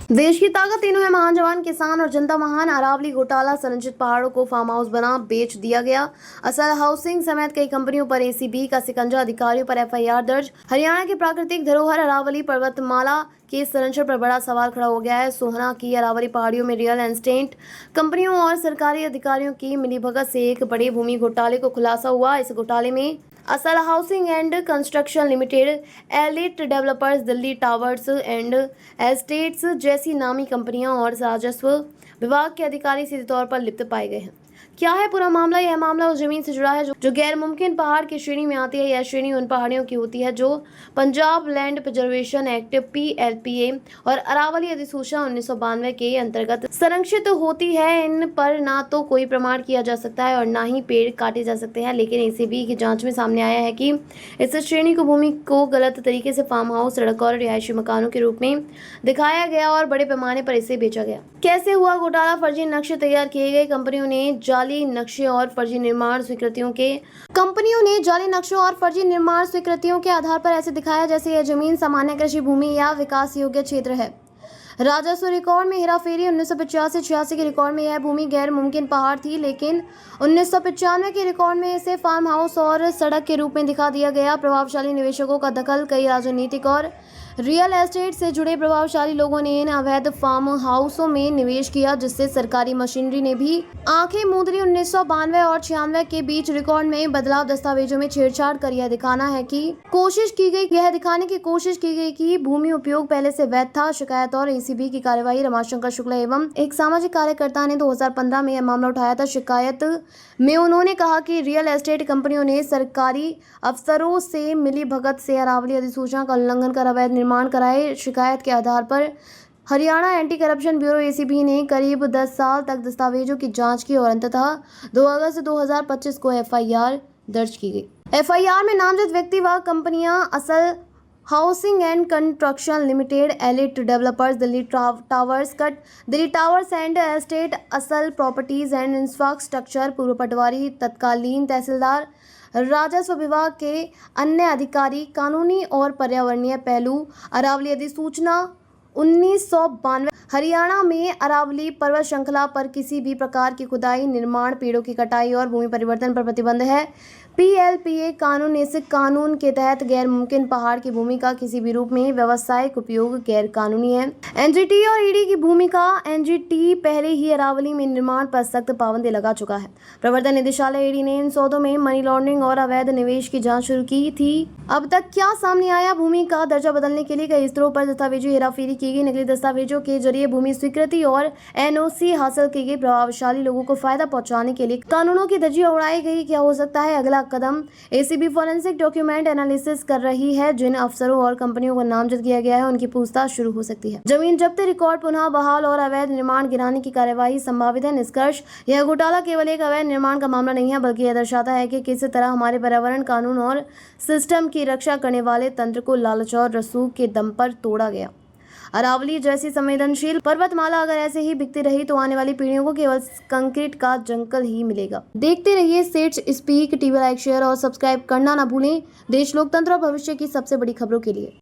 देश की ताकत तीनों है, महान जवान, किसान और जनता महान। अरावली घोटाला, संरक्षित पहाड़ों को फार्म हाउस बना बेच दिया गया। असल हाउसिंग समेत कई कंपनियों पर एसीबी का शिकंजा, अधिकारियों पर एफआईआर दर्ज। हरियाणा की प्राकृतिक धरोहर अरावली पर्वतमाला के संरक्षण पर बड़ा सवाल खड़ा हो गया है। सोहना की अरावली पहाड़ियों में रियल एस्टेट कंपनियों और सरकारी अधिकारियों की मिलीभगत से एक बड़े भूमि घोटाले को खुलासा हुआ। इस घोटाले में असल housing and construction limited, elite developers, Delhi towers and estates जैसी नामी कंपनियां और राजस्व विभाग के अधिकारी सीधे तौर पर लिप्त पाए गए हैं। क्या है पूरा मामला? यह मामला उस जमीन से जुड़ा है जो गैर मुमकिन पहाड़ की श्रेणी में आती है। यह श्रेणी उन पहाड़ियों की होती है जो Punjab land preservation act (PLPA) और अरावली अधिसूचना 1992 के अंतर्गत संरक्षित होती है। इन पर ना तो कोई प्रमाण किया जा सकता है और ना ही पेड़ काटे जा सकते हैं। लेकिन एसीबी की जांच में सामने आया है कि इस श्रेणी को भूमि को गलत तरीके से फार्म हाउस, सड़क और रिहायशी मकानों के रूप में दिखाया गया और बड़े पैमाने पर इसे बेचा गया। कैसे हुआ घोटाला? फर्जी नक्शे तैयार किए गए। कंपनियों ने जाली नक्शे और फर्जी निर्माण स्वीकृतियों के आधार पर ऐसे दिखाया जैसे यह जमीन सामान्य कृषि भूमि या विकास योग्य क्षेत्र है। राजस्व रिकॉर्ड में हेराफेरी। 1985-86 के रिकॉर्ड में यह भूमि गैर मुमकिन पहाड़ थी, लेकिन 1995 के रिकॉर्ड में इसे फार्म हाउस और सड़क के रूप में दिखा दिया गया। प्रभावशाली निवेशकों का दखल। कई राजनीतिक और रियल एस्टेट से जुड़े प्रभावशाली लोगों ने इन अवैध फार्म हाउसों में निवेश किया, जिससे सरकारी मशीनरी ने भी आंखें मूंद ली। 1992 और 96 के बीच रिकॉर्ड में बदलाव, दस्तावेजों में छेड़छाड़ कर यह दिखाने की कोशिश की गई कि भूमि उपयोग पहले से वैध था। शिकायत और एसीबी की कार्यवाही। रमाशंकर शुक्ला एवं एक सामाजिक कार्यकर्ता ने 2015 में यह मामला उठाया था। शिकायत में उन्होंने कहा कि रियल एस्टेट कंपनियों ने सरकारी अफसरों से मिलीभगत से अरावली अधिसूचना का उल्लंघन कर अवैध निर्माण कराए। शिकायत के आधार पर Haryana anti corruption bureau (ACB) ने करीब 10 साल तक दस्तावेजों की जांच की और अंततः 2 अगस्त 2025 को एफआईआर दर्ज की गई। एफआईआर में नामजद व्यक्ति व कंपनियां असल housing and construction limited, elite developers, Delhi towers and estate, असल प्रॉपर्टीज एंड इंफ्रास्ट्रक्चर, पूर्व पटवारी, तत्कालीन तहसीलदार, राजस्व विभाग के अन्य अधिकारी, कानूनी और पर्यावरणीय पहलू। अरावली अधिसूचना 1992। हरियाणा में अरावली पर्वत श्रृंखला पर किसी भी प्रकार की खुदाई, निर्माण, पेड़ों की कटाई और भूमि परिवर्तन पर प्रतिबंध है। PLPA कानून। इस कानून के तहत गैर मुमकिन पहाड़ की भूमि का किसी भी रूप में व्यावसायिक उपयोग गैर कानूनी है। NGT और ED की भूमिका। NGT पहले ही अरावली में निर्माण पर सख्त पाबंदी लगा चुका है। प्रवर्तन निदेशालय ED ने इन सौदों में मनी लॉन्ड्रिंग और अवैध निवेश की जांच शुरू की थी। अब तक क्या सामने आया? भूमि का दर्जा बदलने के लिए कई स्तरों पर दस्तावेजी हेराफेरी की गई। नकली दस्तावेजों के जरिए भूमि स्वीकृति और NOC हासिल की गई। प्रभावशाली लोगों को फायदा पहुंचाने के लिए कानूनों की धज्जियां उड़ाई गई। क्या हो सकता है अगला कदम? एसीबी फॉरेंसिक डॉक्यूमेंट एनालिसिस कर रही है। जिन अफसरों और कंपनियों को नामजद किया गया है उनकी पूछताछ शुरू हो सकती है। जमीन जब्त, रिकॉर्ड पुनः बहाल और अवैध निर्माण गिराने की कार्यवाही संभावित है। निष्कर्ष: यह घोटाला केवल एक अवैध निर्माण का मामला नहीं है, बल्कि यह दर्शाता है कि किस तरह हमारे पर्यावरण, कानून और सिस्टम की रक्षा करने वाले तंत्र को लालच और रसूख के दम पर तोड़ा गया। अरावली जैसी संवेदनशील पर्वतमाला अगर ऐसे ही बिकती रही तो आने वाली पीढ़ियों को केवल कंक्रीट का जंगल ही मिलेगा। देखते रहिए sets speak TV. Like, share और सब्सक्राइब करना ना भूलें। देश, लोकतंत्र और भविष्य की सबसे बड़ी खबरों के लिए।